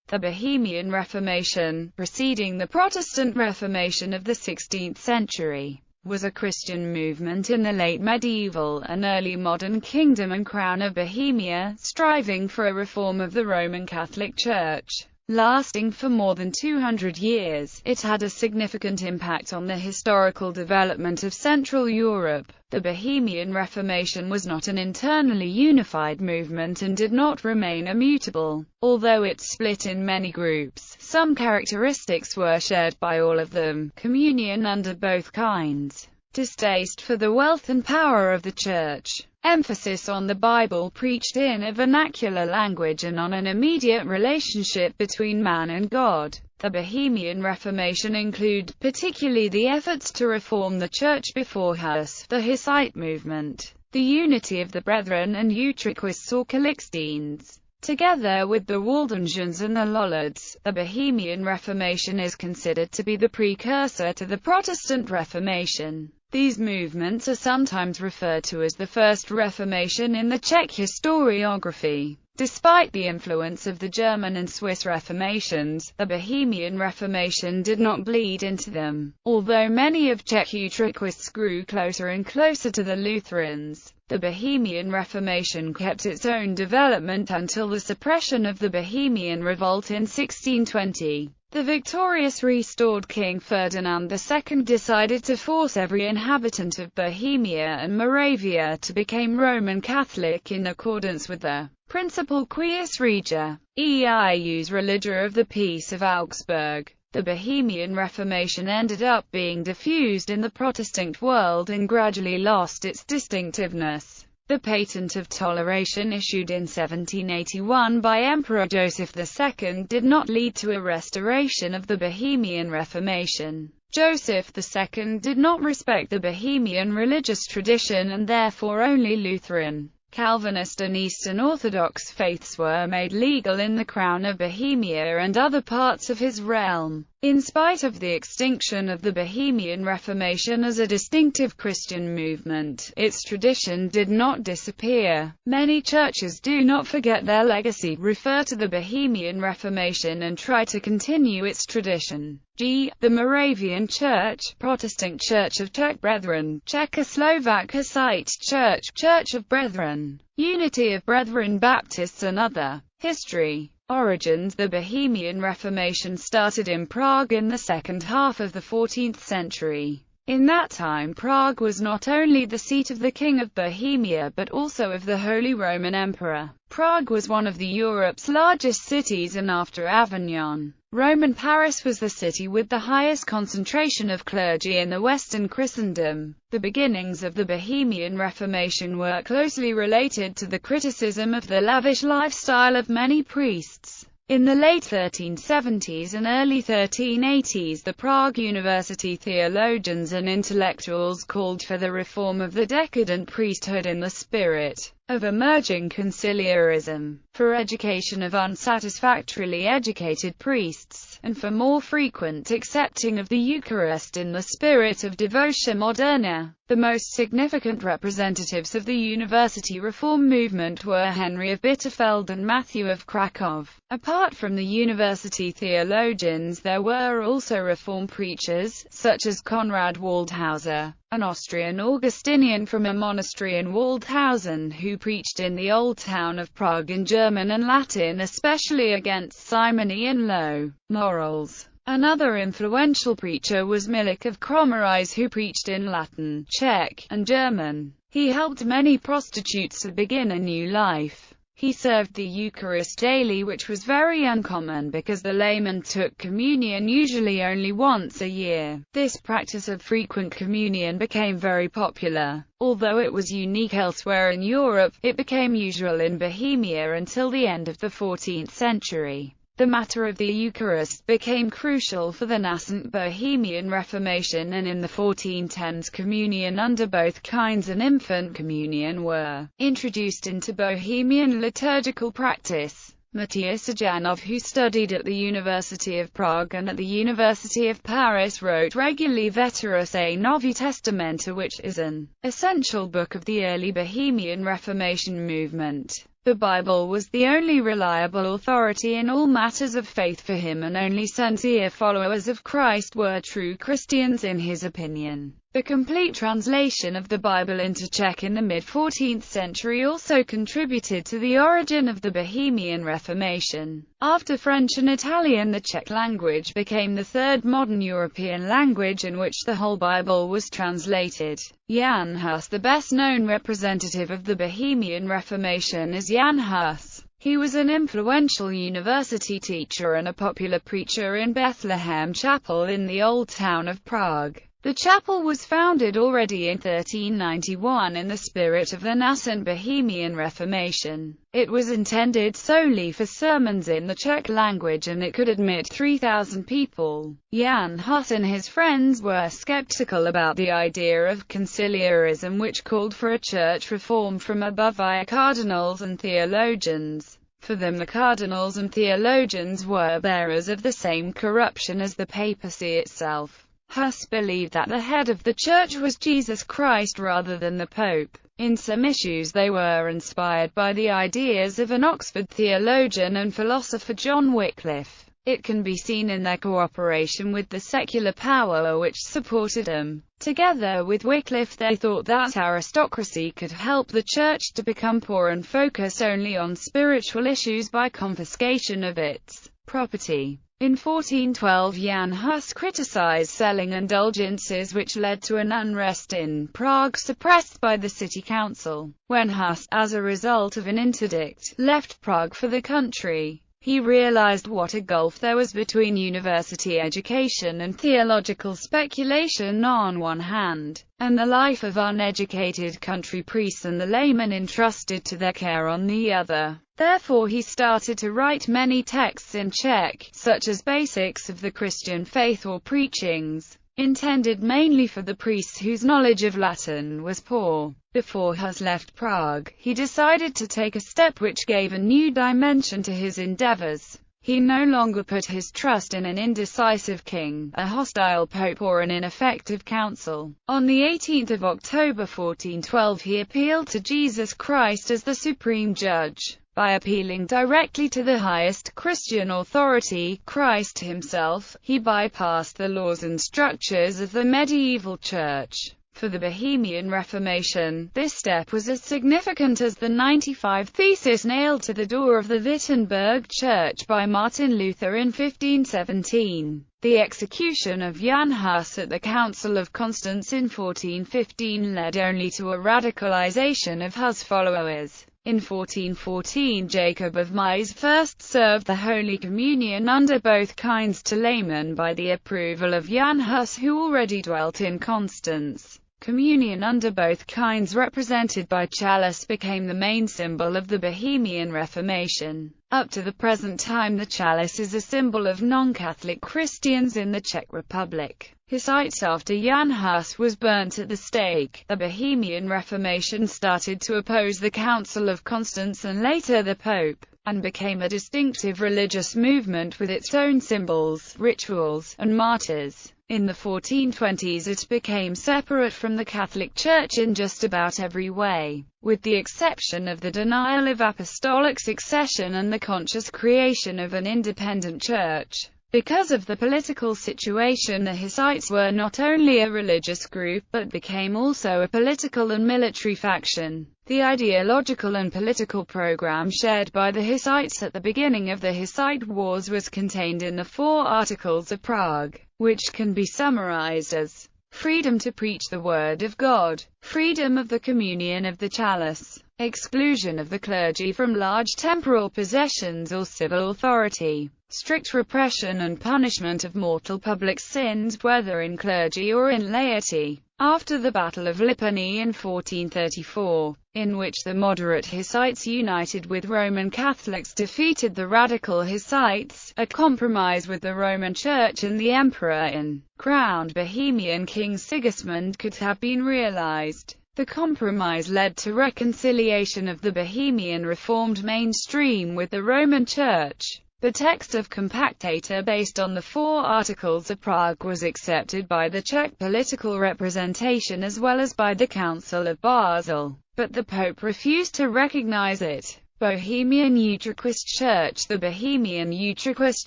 The Bohemian Reformation, preceding the Protestant Reformation of the 16th century, was a Christian movement in the late medieval and early modern kingdom and crown of Bohemia, striving for a reform of the Roman Catholic Church. Lasting for more than 200 years, it had a significant impact on the historical development of Central Europe. The Bohemian Reformation was not an internally unified movement and did not remain immutable. Although it split in many groups, some characteristics were shared by all of them: communion under both kinds, distaste for the wealth and power of the Church, emphasis on the Bible preached in a vernacular language and on an immediate relationship between man and God. The Bohemian Reformation included particularly the efforts to reform the Church before Hus, the Hussite movement, the unity of the Brethren and Utriquists or Calixtines. Together with the Waldensians and the Lollards, the Bohemian Reformation is considered to be the precursor to the Protestant Reformation. These movements are sometimes referred to as the First Reformation in the Czech historiography. Despite the influence of the German and Swiss Reformations, the Bohemian Reformation did not bleed into them. Although many of Czech Utriquists grew closer and closer to the Lutherans, the Bohemian Reformation kept its own development until the suppression of the Bohemian Revolt in 1620. The victorious restored King Ferdinand II decided to force every inhabitant of Bohemia and Moravia to become Roman Catholic in accordance with the principle Cuius Regia, eius religio of the Peace of Augsburg. The Bohemian Reformation ended up being diffused in the Protestant world and gradually lost its distinctiveness. The Patent of Toleration issued in 1781 by Emperor Joseph II did not lead to a restoration of the Bohemian Reformation. Joseph II did not respect the Bohemian religious tradition and therefore only Lutheran, Calvinist and Eastern Orthodox faiths were made legal in the Crown of Bohemia and other parts of his realm. In spite of the extinction of the Bohemian Reformation as a distinctive Christian movement, its tradition did not disappear. Many churches do not forget their legacy, refer to the Bohemian Reformation and try to continue its tradition. G. The Moravian Church, Protestant Church of Czech Brethren, Czechoslovak Hussite Church, Church of Brethren, Unity of Brethren Baptists and other. History. Origins. The Bohemian Reformation started in Prague in the second half of the 14th century. In that time Prague was not only the seat of the King of Bohemia but also of the Holy Roman Emperor. Prague was one of Europe's largest cities and after Avignon, Roman Paris was the city with the highest concentration of clergy in the Western Christendom. The beginnings of the Bohemian Reformation were closely related to the criticism of the lavish lifestyle of many priests. In the late 1370s and early 1380s, the Prague University theologians and intellectuals called for the reform of the decadent priesthood in the spirit of emerging conciliarism, for education of unsatisfactorily educated priests, and for more frequent accepting of the Eucharist in the spirit of Devotia Moderna. The most significant representatives of the university reform movement were Henry of Bitterfeld and Matthew of Krakow. Apart from the university theologians, there were also reform preachers, such as Konrad Waldhauser, an Austrian Augustinian from a monastery in Waldhausen who preached in the Old Town of Prague in German and Latin, especially against simony and low morals. Another influential preacher was Milik of Kromeríž, who preached in Latin, Czech, and German. He helped many prostitutes to begin a new life. He served the Eucharist daily, which was very uncommon because the layman took communion usually only once a year. This practice of frequent communion became very popular. Although it was unique elsewhere in Europe, it became usual in Bohemia until the end of the 14th century. The matter of the Eucharist became crucial for the nascent Bohemian Reformation, and in the 1410s communion under both kinds and infant communion were introduced into Bohemian liturgical practice. Matthias Janov, who studied at the University of Prague and at the University of Paris, wrote regularly Veterus a Novi Testamenta, which is an essential book of the early Bohemian Reformation movement. The Bible was the only reliable authority in all matters of faith for him, and only sincere followers of Christ were true Christians in his opinion. The complete translation of the Bible into Czech in the mid-14th century also contributed to the origin of the Bohemian Reformation. After French and Italian, the Czech language became the third modern European language in which the whole Bible was translated. Jan Hus, the best-known representative of the Bohemian Reformation, is Jan Hus. He was an influential university teacher and a popular preacher in Bethlehem Chapel in the old town of Prague. The chapel was founded already in 1391 in the spirit of the nascent Bohemian Reformation. It was intended solely for sermons in the Czech language, and it could admit 3,000 people. Jan Hus and his friends were skeptical about the idea of conciliarism, which called for a church reform from above via cardinals and theologians. For them, the cardinals and theologians were bearers of the same corruption as the papacy itself. Hus believed that the head of the Church was Jesus Christ rather than the Pope. In some issues they were inspired by the ideas of an Oxford theologian and philosopher John Wycliffe. It can be seen in their cooperation with the secular power which supported them. Together with Wycliffe, they thought that aristocracy could help the Church to become poor and focus only on spiritual issues by confiscation of its property. In 1412, Jan Hus criticized selling indulgences, which led to an unrest in Prague suppressed by the city council. When Hus, as a result of an interdict, left Prague for the country, he realized what a gulf there was between university education and theological speculation on one hand, and the life of uneducated country priests and the laymen entrusted to their care on the other. Therefore he started to write many texts in Czech, such as Basics of the Christian Faith or preachings, intended mainly for the priests whose knowledge of Latin was poor. Before Hus left Prague, he decided to take a step which gave a new dimension to his endeavors. He no longer put his trust in an indecisive king, a hostile pope, or an ineffective council. On the 18th of October 1412 he appealed to Jesus Christ as the supreme judge. By appealing directly to the highest Christian authority, Christ himself, he bypassed the laws and structures of the medieval church. For the Bohemian Reformation, this step was as significant as the 95 Theses nailed to the door of the Wittenberg Church by Martin Luther in 1517. The execution of Jan Hus at the Council of Constance in 1415 led only to a radicalization of Hus' followers. In 1414, Jacob of Mies first served the Holy Communion under both kinds to laymen by the approval of Jan Hus, who already dwelt in Constance. Communion under both kinds, represented by chalice, became the main symbol of the Bohemian Reformation. Up to the present time, the chalice is a symbol of non-Catholic Christians in the Czech Republic. Hussites after Jan Hus was burnt at the stake. The Bohemian Reformation started to oppose the Council of Constance and later the Pope, and became a distinctive religious movement with its own symbols, rituals, and martyrs. In the 1420s it became separate from the Catholic Church in just about every way, with the exception of the denial of apostolic succession and the conscious creation of an independent church. Because of the political situation, the Hussites were not only a religious group, but became also a political and military faction. The ideological and political program shared by the Hussites at the beginning of the Hussite Wars was contained in the 4 Articles of Prague, which can be summarized as freedom to preach the word of God, freedom of the communion of the chalice, exclusion of the clergy from large temporal possessions or civil authority, strict repression and punishment of mortal public sins, whether in clergy or in laity. After the Battle of Lipany in 1434, in which the moderate Hussites united with Roman Catholics defeated the radical Hussites, a compromise with the Roman Church and the Emperor in crowned Bohemian King Sigismund could have been realized. The compromise led to reconciliation of the Bohemian Reformed mainstream with the Roman Church. The text of Compactator, based on the 4 Articles of Prague, was accepted by the Czech political representation as well as by the Council of Basel, but the Pope refused to recognize it. Bohemian Utriquist Church. The Bohemian Utriquist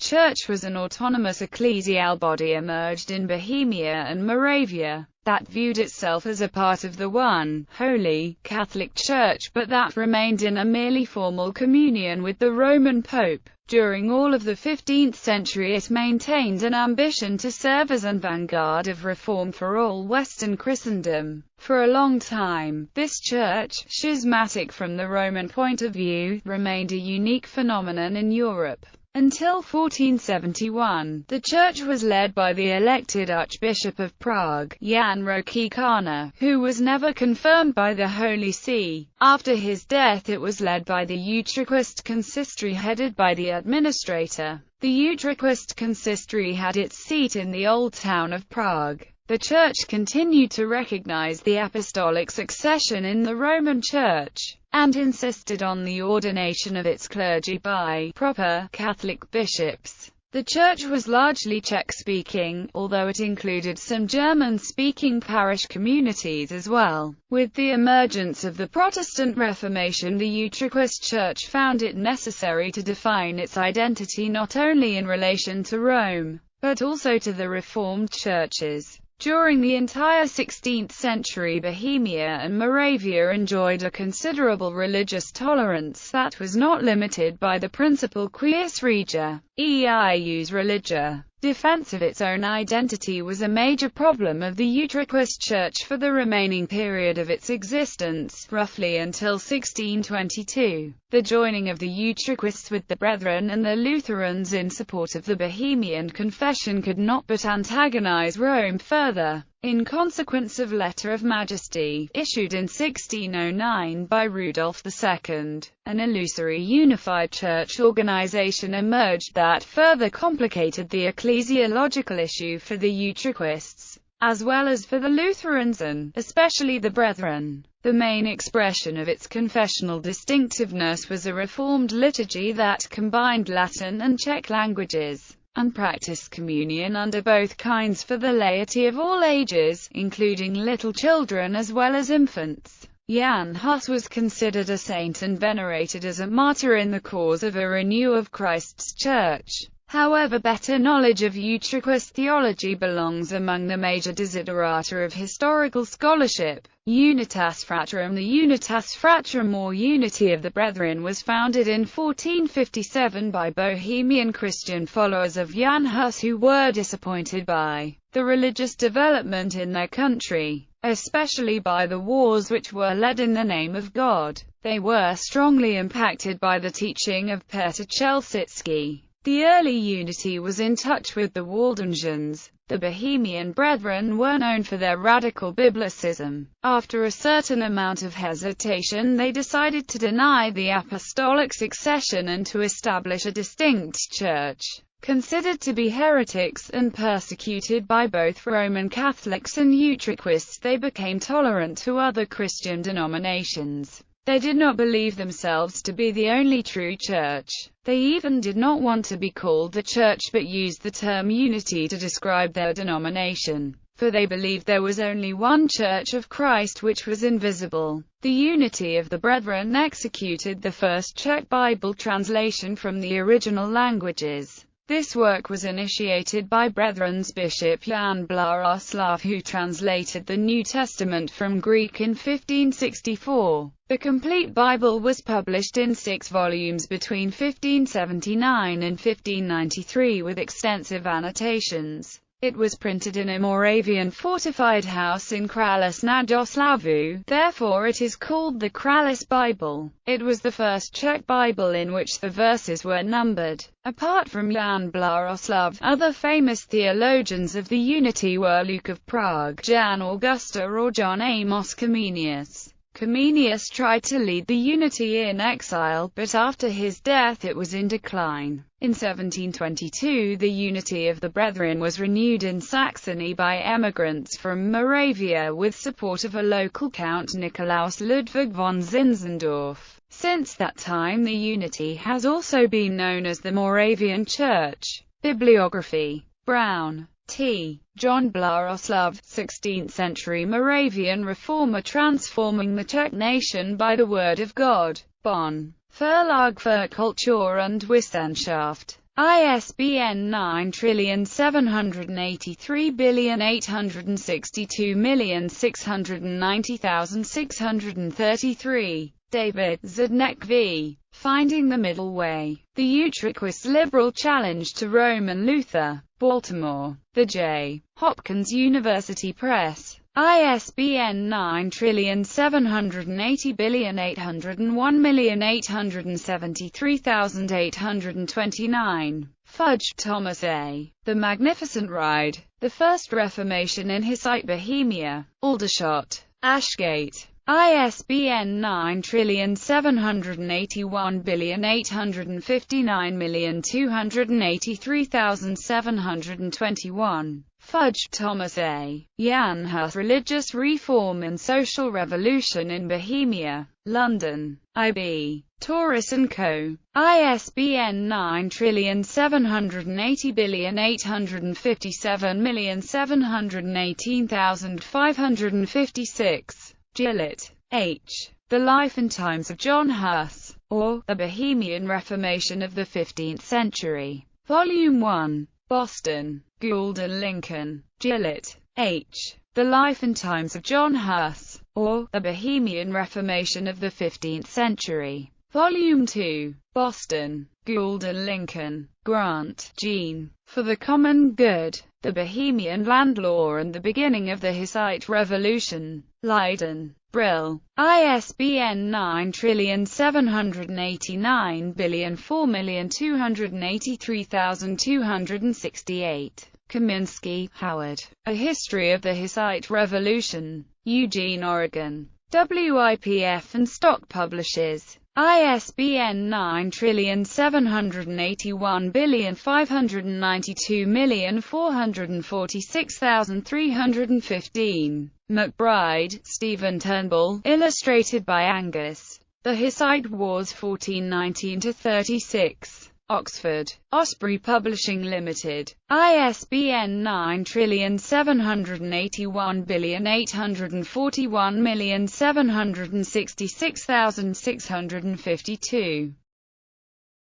Church was an autonomous ecclesial body emerged in Bohemia and Moravia, that viewed itself as a part of the one, holy, Catholic Church, but that remained in a merely formal communion with the Roman Pope. During all of the 15th century it maintained an ambition to serve as an vanguard of reform for all Western Christendom. For a long time, this church, schismatic from the Roman point of view, remained a unique phenomenon in Europe. Until 1471, the church was led by the elected Archbishop of Prague, Jan Rokycana, who was never confirmed by the Holy See. After his death it was led by the Utriquist consistory headed by the administrator. The Utriquist consistory had its seat in the old town of Prague. The Church continued to recognize the apostolic succession in the Roman Church, and insisted on the ordination of its clergy by proper Catholic bishops. The Church was largely Czech-speaking, although it included some German-speaking parish communities as well. With the emergence of the Protestant Reformation, the Utriquist Church found it necessary to define its identity not only in relation to Rome, but also to the Reformed churches. During the entire 16th century, Bohemia and Moravia enjoyed a considerable religious tolerance that was not limited by the principle Quis regia, eius religia. Defense of its own identity was a major problem of the Utriquist Church for the remaining period of its existence, roughly until 1622. The joining of the Utriquists with the Brethren and the Lutherans in support of the Bohemian Confession could not but antagonize Rome further. In consequence of Letter of Majesty, issued in 1609 by Rudolph II, an illusory unified church organization emerged that further complicated the ecclesiological issue for the Utriquists, as well as for the Lutherans and, especially, the Brethren. The main expression of its confessional distinctiveness was a reformed liturgy that combined Latin and Czech languages, and practiced communion under both kinds for the laity of all ages, including little children as well as infants. Jan Hus was considered a saint and venerated as a martyr in the cause of a renewal of Christ's Church. However, better knowledge of Utriquist theology belongs among the major desiderata of historical scholarship. Unitas Fratrum. The Unitas Fratrum, or Unity of the Brethren, was founded in 1457 by Bohemian Christian followers of Jan Hus who were disappointed by the religious development in their country, especially by the wars which were led in the name of God. They were strongly impacted by the teaching of Petr Chelsický. The early unity was in touch with the Waldensians. The Bohemian Brethren were known for their radical biblicism. After a certain amount of hesitation, they decided to deny the apostolic succession and to establish a distinct church. Considered to be heretics and persecuted by both Roman Catholics and Utriquists, they became tolerant to other Christian denominations. They did not believe themselves to be the only true church. They even did not want to be called the church but used the term unity to describe their denomination, for they believed there was only one Church of Christ which was invisible. The Unity of the Brethren executed the first Czech Bible translation from the original languages. This work was initiated by Brethren's Bishop Jan Blahoslav, who translated the New Testament from Greek in 1564. The complete Bible was published in 6 volumes between 1579 and 1593 with extensive annotations. It was printed in a Moravian fortified house in Kralus nad Oslavu, therefore it is called the Kralus Bible. It was the first Czech Bible in which the verses were numbered. Apart from Jan Blahoslav, other famous theologians of the Unity were Luke of Prague, Jan Augusta or John Amos Comenius, Comenius tried to lead the unity in exile, but after his death it was in decline. In 1722 the unity of the Brethren was renewed in Saxony by emigrants from Moravia with support of a local Count Nikolaus Ludwig von Zinzendorf. Since that time the unity has also been known as the Moravian Church. Bibliography. Brown, T. John Blaroslav, 16th-century Moravian reformer transforming the Czech nation by the Word of God. Bonn. Verlag für Kultur und Wissenschaft. ISBN 9783862690633. David, Zednek v. Finding the Middle Way. The Utriquist Liberal Challenge to Rome and Luther. Baltimore. The J. Hopkins University Press. ISBN 9780801873829. Fudge, Thomas A. The Magnificent Ride. The First Reformation in Hussite Bohemia. Aldershot. Ashgate. ISBN 9781859283721. Fudge, Thomas A. Jan Hus. Religious Reform and Social Revolution in Bohemia. London. I.B. Tauris & Co. ISBN 9780857718556. Gillett, H. The Life and Times of John Huss, or The Bohemian Reformation of the 15th Century. Volume 1. Boston. Gould and Lincoln. Gillett, H. The Life and Times of John Huss, or The Bohemian Reformation of the 15th Century. Volume 2. Boston. Gould and Lincoln. Grant, Jean. For the Common Good. The Bohemian Land Law and the Beginning of the Hussite Revolution. Leiden. Brill. ISBN 9789004283268. Kaminsky, Howard. A History of the Hussite Revolution. Eugene, Oregon. WIPF and Stock Publishers. ISBN 9781592446315. McBride, Stephen Turnbull, illustrated by Angus. The Hussite Wars 1419-36. Oxford. Osprey Publishing Limited. ISBN 9781841,841,766,652.